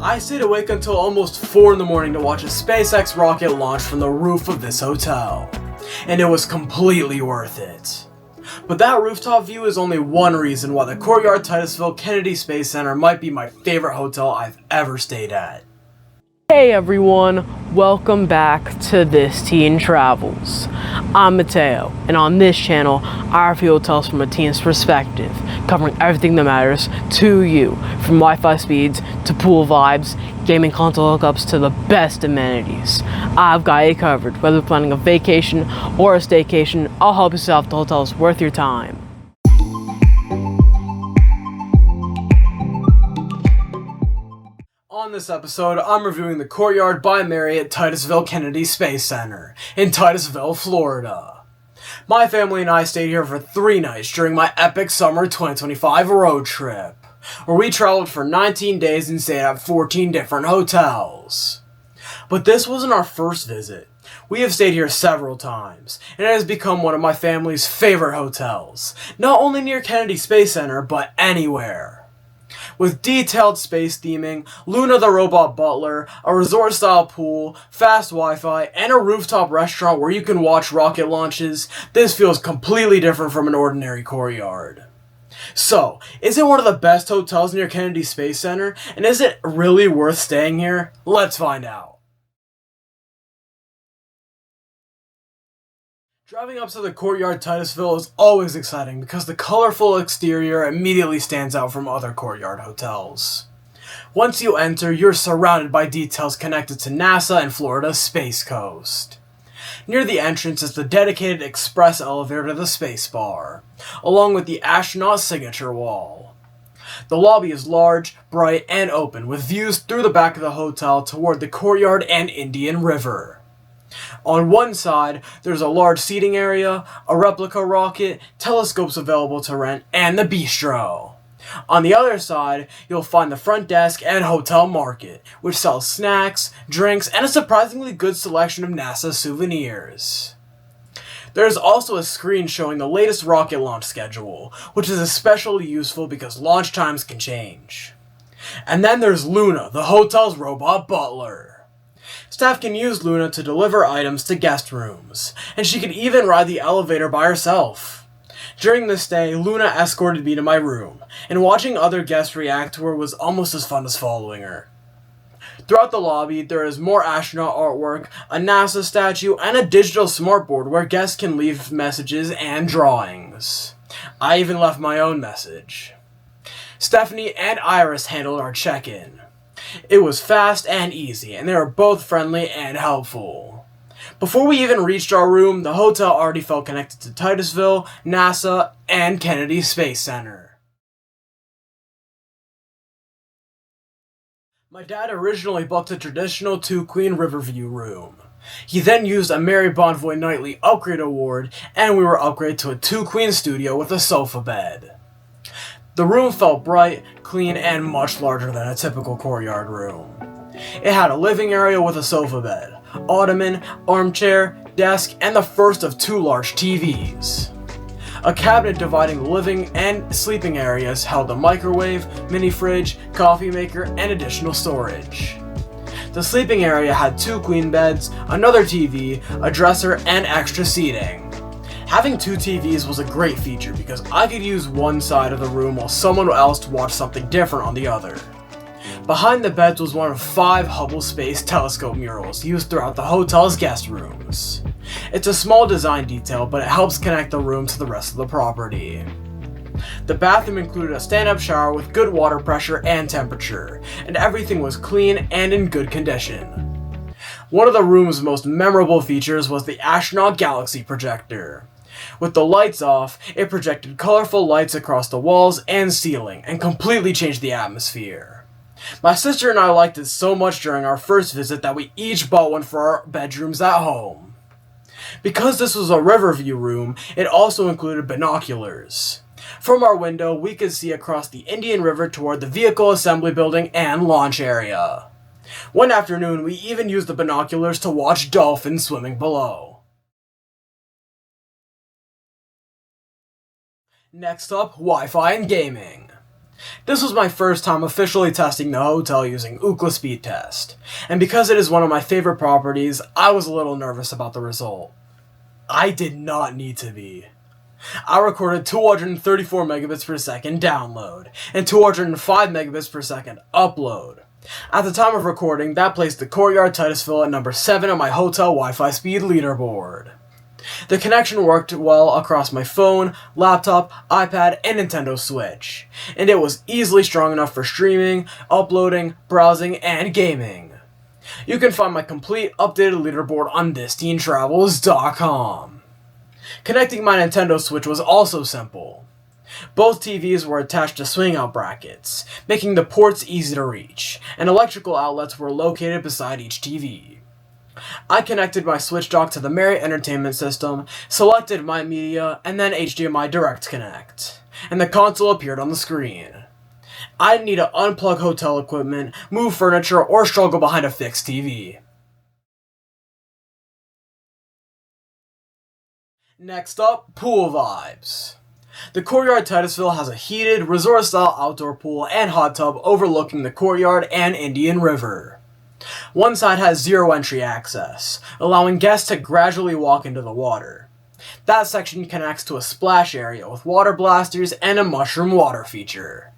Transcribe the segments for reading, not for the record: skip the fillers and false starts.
I stayed awake until almost 4 in the morning to watch a SpaceX rocket launch from the roof of this hotel. And it was completely worth it. But that rooftop view is only one reason why the Courtyard Titusville Kennedy Space Center might be my favorite hotel I've ever stayed at. Hey everyone, welcome back to This Teen Travels. I'm Mateo, and on this channel, I review hotels from a teen's perspective, covering everything that matters to you, from Wi-Fi speeds to pool vibes, gaming console hookups to the best amenities. I've got you covered. Whether you're planning a vacation or a staycation, I'll help you see if the hotel's worth your time. On this episode, I'm reviewing the Courtyard by Marriott Titusville Kennedy Space Center in Titusville, Florida. My family and I stayed here for 3 nights during my epic summer 2025 road trip, where we traveled for 19 days and stayed at 14 different hotels. But this wasn't our first visit. We have stayed here several times, and it has become one of my family's favorite hotels, not only near Kennedy Space Center, but anywhere. With detailed space theming, Luna the robot butler, a resort-style pool, fast Wi-Fi, and a rooftop restaurant where you can watch rocket launches, this feels completely different from an ordinary Courtyard. So, is it one of the best hotels near Kennedy Space Center, and is it really worth staying here? Let's find out. Driving up to the Courtyard Titusville is always exciting because the colorful exterior immediately stands out from other Courtyard hotels. Once you enter, you're surrounded by details connected to NASA and Florida's Space Coast. Near the entrance is the dedicated express elevator to the space bar, along with the astronaut signature wall. The lobby is large, bright, and open, with views through the back of the hotel toward the Courtyard and Indian River. On one side, there's a large seating area, a replica rocket, telescopes available to rent, and the Bistro. On the other side, you'll find the front desk and hotel market, which sells snacks, drinks, and a surprisingly good selection of NASA souvenirs. There's also a screen showing the latest rocket launch schedule, which is especially useful because launch times can change. And then there's Luna, the hotel's robot butler. Staff can use Luna to deliver items to guest rooms, and she can even ride the elevator by herself. During this stay, Luna escorted me to my room, and watching other guests react to her was almost as fun as following her. Throughout the lobby, there is more astronaut artwork, a NASA statue, and a digital smartboard where guests can leave messages and drawings. I even left my own message. Stephanie and Iris handled our check-in. It was fast and easy, and they were both friendly and helpful. Before we even reached our room, the hotel already felt connected to Titusville, NASA, and Kennedy Space Center. My dad originally booked a traditional 2-queen Riverview room. He then used a Mary Bonvoy Nightly Upgrade Award, and we were upgraded to a 2-queen studio with a sofa bed. The room felt bright, clean, and much larger than a typical Courtyard room. It had a living area with a sofa bed, ottoman, armchair, desk, and the first of 2 large TVs. A cabinet dividing the living and sleeping areas held a microwave, mini fridge, coffee maker, and additional storage. The sleeping area had 2 queen beds, another TV, a dresser, and extra seating. Having 2 TVs was a great feature because I could use one side of the room while someone else watched something different on the other. Behind the beds was one of 5 Hubble Space Telescope murals used throughout the hotel's guest rooms. It's a small design detail, but it helps connect the room to the rest of the property. The bathroom included a stand-up shower with good water pressure and temperature, and everything was clean and in good condition. One of the room's most memorable features was the Astronaut Galaxy projector. With the lights off, it projected colorful lights across the walls and ceiling and completely changed the atmosphere. My sister and I liked it so much during our first visit that we each bought one for our bedrooms at home. Because this was a Riverview room, it also included binoculars. From our window, we could see across the Indian River toward the vehicle assembly building and launch area. One afternoon, we even used the binoculars to watch dolphins swimming below. Next up, Wi-Fi and gaming. This was my first time officially testing the hotel using Ookla speed test, and because it is one of my favorite properties, I was a little nervous about the result. I did not need to be. I recorded 234 megabits per second download and 205 megabits per second upload. At the time of recording, that placed the Courtyard Titusville at number 7 on my hotel Wi-Fi speed leaderboard. The connection worked well across my phone, laptop, iPad, and Nintendo Switch, and it was easily strong enough for streaming, uploading, browsing, and gaming. You can find my complete updated leaderboard on thisTeenTravels.com. Connecting my Nintendo Switch was also simple. Both TVs were attached to swing-out brackets, making the ports easy to reach, and electrical outlets were located beside each TV. I connected my Switch dock to the Marriott entertainment system, selected My Media, and then HDMI Direct Connect, and the console appeared on the screen. I didn't need to unplug hotel equipment, move furniture, or struggle behind a fixed TV. Next up, pool vibes. The Courtyard Titusville has a heated, resort-style outdoor pool and hot tub overlooking the Courtyard and Indian River. One side has zero entry access, allowing guests to gradually walk into the water. That section connects to a splash area with water blasters and a mushroom water feature.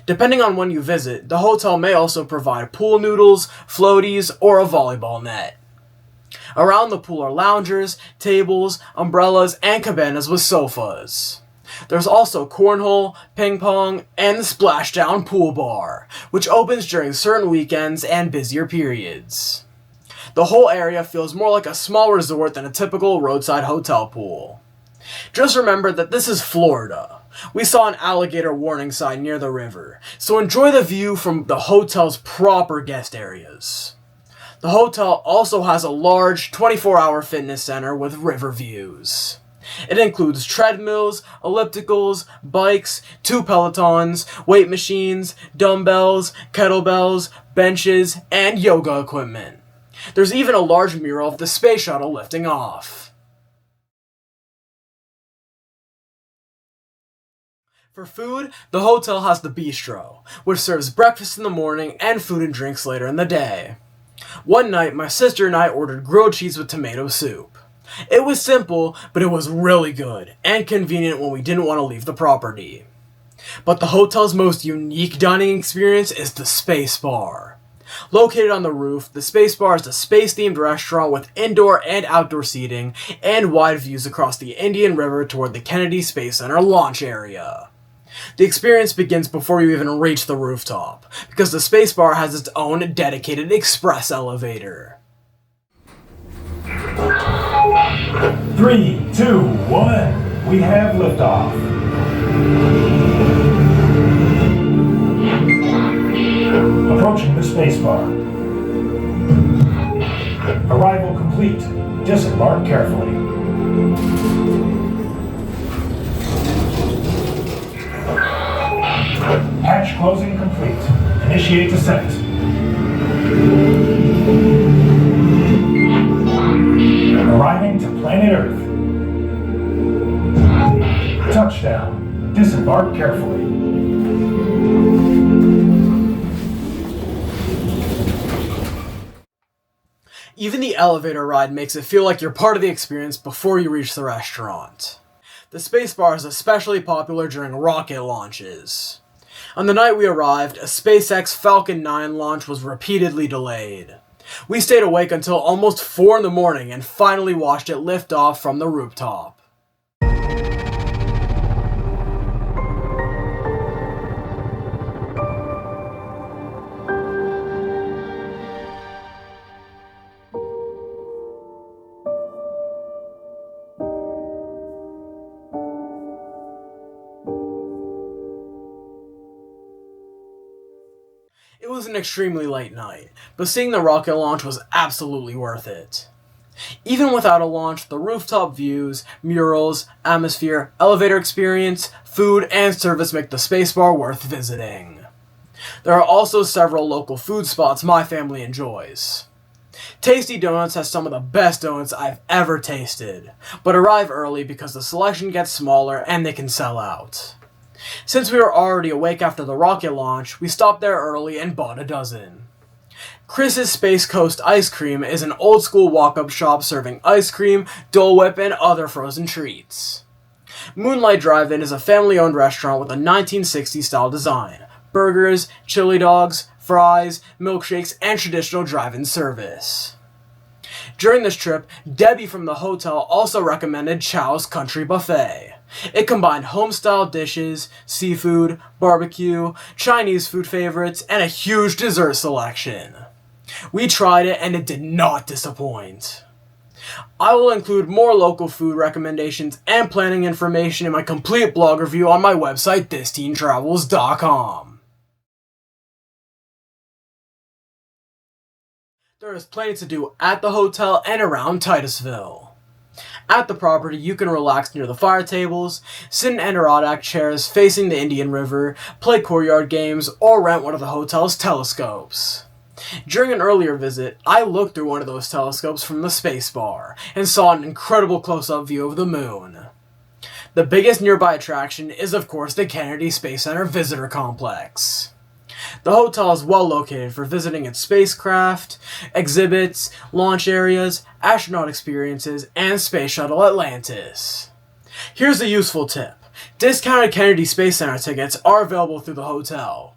Depending on when you visit, the hotel may also provide pool noodles, floaties, or a volleyball net. Around the pool are loungers, tables, umbrellas, and cabanas with sofas. There's also cornhole, ping pong, and the splashdown pool bar, which opens during certain weekends and busier periods. The whole area feels more like a small resort than a typical roadside hotel pool. Just remember that this is Florida. We saw an alligator warning sign near the river, so enjoy the view from the hotel's proper guest areas. The hotel also has a large 24-hour fitness center with river views. It includes treadmills, ellipticals, bikes, 2 Pelotons, weight machines, dumbbells, kettlebells, benches, and yoga equipment. There's even a large mural of the space shuttle lifting off. For food, the hotel has the Bistro, which serves breakfast in the morning and food and drinks later in the day. One night, my sister and I ordered grilled cheese with tomato soup. It was simple, but it was really good, and convenient when we didn't want to leave the property. But the hotel's most unique dining experience is the Space Bar. Located on the roof, the Space Bar is a space-themed restaurant with indoor and outdoor seating, and wide views across the Indian River toward the Kennedy Space Center launch area. The experience begins before you even reach the rooftop, because the Space Bar has its own dedicated express elevator. 3, 2, 1, we have liftoff. Approaching the spacebar. Arrival complete. Disembark carefully. Hatch closing complete. Initiate descent. Arriving to planet Earth. Touchdown. Disembark carefully. Even the elevator ride makes it feel like you're part of the experience before you reach the restaurant. The Space Bar is especially popular during rocket launches. On the night we arrived, a SpaceX Falcon 9 launch was repeatedly delayed. We stayed awake until almost 4 in the morning and finally watched it lift off from the rooftop. It was an extremely late night, but seeing the rocket launch was absolutely worth it. Even without a launch, the rooftop views, murals, atmosphere, elevator experience, food, and service make the Space Bar worth visiting. There are also several local food spots my family enjoys. Tasty Donuts has some of the best donuts I've ever tasted, but arrive early because the selection gets smaller and they can sell out. Since we were already awake after the rocket launch, we stopped there early and bought a dozen. Chris's Space Coast Ice Cream is an old-school walk-up shop serving ice cream, Dole Whip, and other frozen treats. Moonlight Drive-In is a family-owned restaurant with a 1960s-style design. Burgers, chili dogs, fries, milkshakes, and traditional drive-in service. During this trip, Debbie from the hotel also recommended Chow's Country Buffet. It combined home-style dishes, seafood, barbecue, Chinese food favorites, and a huge dessert selection. We tried it and it did not disappoint. I will include more local food recommendations and planning information in my complete blog review on my website, thisteenTravels.com. There is plenty to do at the hotel and around Titusville. At the property, you can relax near the fire tables, sit in Adirondack chairs facing the Indian River, play Courtyard games, or rent one of the hotel's telescopes. During an earlier visit, I looked through one of those telescopes from the space bar and saw an incredible close-up view of the moon. The biggest nearby attraction is, of course, the Kennedy Space Center Visitor Complex. The hotel is well located for visiting its spacecraft, exhibits, launch areas, astronaut experiences, and Space Shuttle Atlantis. Here's a useful tip. Discounted Kennedy Space Center tickets are available through the hotel.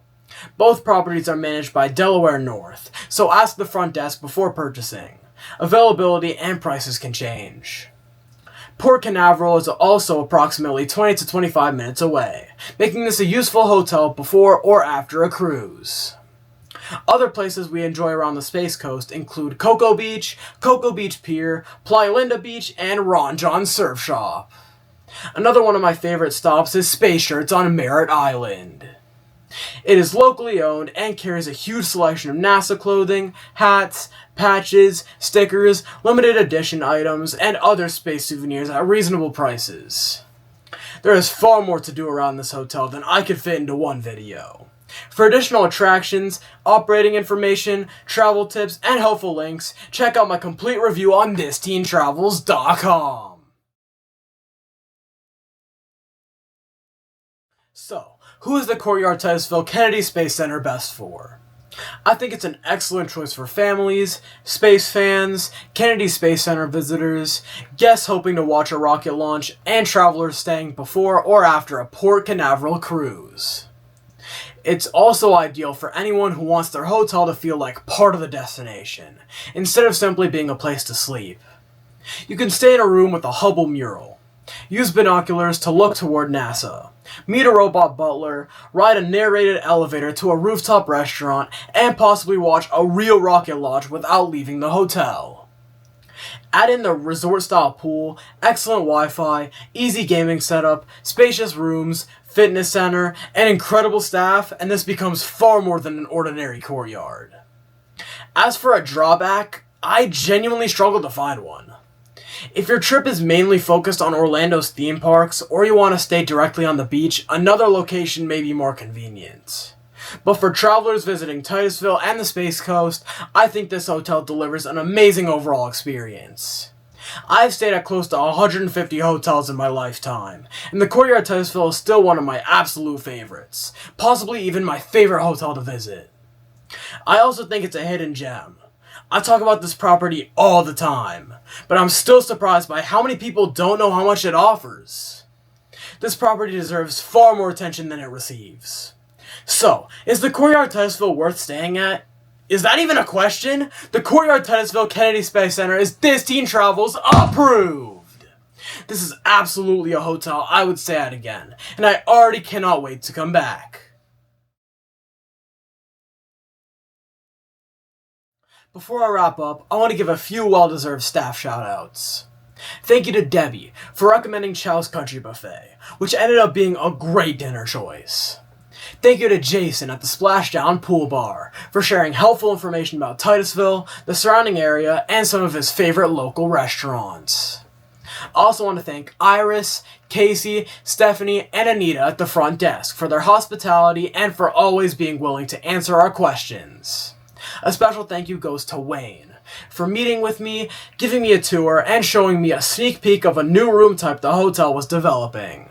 Both properties are managed by Delaware North, so ask the front desk before purchasing. Availability and prices can change. Port Canaveral is also approximately 20 to 25 minutes away, making this a useful hotel before or after a cruise. Other places we enjoy around the Space Coast include Cocoa Beach Pier, Playa Linda Beach, and Ron John's Surf Shop. Another one of my favorite stops is Space Shirts on Merritt Island. It is locally owned and carries a huge selection of NASA clothing, hats, patches, stickers, limited edition items, and other space souvenirs at reasonable prices. There is far more to do around this hotel than I could fit into one video. For additional attractions, operating information, travel tips, and helpful links, check out my complete review on thisTeenTravels.com. So, who is the Courtyard Titusville Kennedy Space Center best for? I think it's an excellent choice for families, space fans, Kennedy Space Center visitors, guests hoping to watch a rocket launch, and travelers staying before or after a Port Canaveral cruise. It's also ideal for anyone who wants their hotel to feel like part of the destination, instead of simply being a place to sleep. You can stay in a room with a Hubble mural, use binoculars to look toward NASA, meet a robot butler, ride a narrated elevator to a rooftop restaurant, and possibly watch a real rocket launch without leaving the hotel. Add in the resort-style pool, excellent Wi-Fi, easy gaming setup, spacious rooms, fitness center, and incredible staff, and this becomes far more than an ordinary Courtyard. As for a drawback, I genuinely struggled to find one. If your trip is mainly focused on Orlando's theme parks, or you want to stay directly on the beach, another location may be more convenient. But for travelers visiting Titusville and the Space Coast, I think this hotel delivers an amazing overall experience. I've stayed at close to 150 hotels in my lifetime, and the Courtyard Titusville is still one of my absolute favorites, possibly even my favorite hotel to visit. I also think it's a hidden gem. I talk about this property all the time, but I'm still surprised by how many people don't know how much it offers. This property deserves far more attention than it receives. So, is the Courtyard Titusville worth staying at? Is that even a question? The Courtyard Titusville Kennedy Space Center is This Teen Travels approved! This is absolutely a hotel I would stay at again, and I already cannot wait to come back. Before I wrap up, I want to give a few well-deserved staff shoutouts. Thank you to Debbie for recommending Chow's Country Buffet, which ended up being a great dinner choice. Thank you to Jason at the Splashdown Pool Bar for sharing helpful information about Titusville, the surrounding area, and some of his favorite local restaurants. I also want to thank Iris, Casey, Stephanie, and Anita at the front desk for their hospitality and for always being willing to answer our questions. A special thank you goes to Wayne for meeting with me, giving me a tour, and showing me a sneak peek of a new room type the hotel was developing.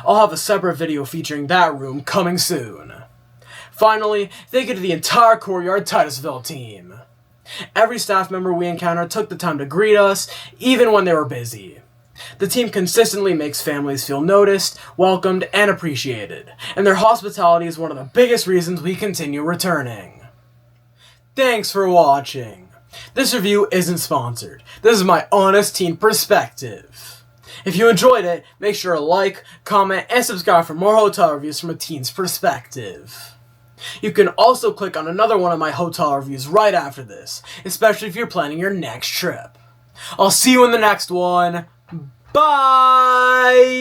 I'll have a separate video featuring that room coming soon. Finally, thank you to the entire Courtyard Titusville team. Every staff member we encountered took the time to greet us, even when they were busy. The team consistently makes families feel noticed, welcomed, and appreciated, and their hospitality is one of the biggest reasons we continue returning. Thanks for watching. This review isn't sponsored. This is my honest teen perspective. If you enjoyed it, make sure to like, comment, and subscribe for more hotel reviews from a teen's perspective. You can also click on another one of my hotel reviews right after this, especially if you're planning your next trip. I'll see you in the next one. Bye!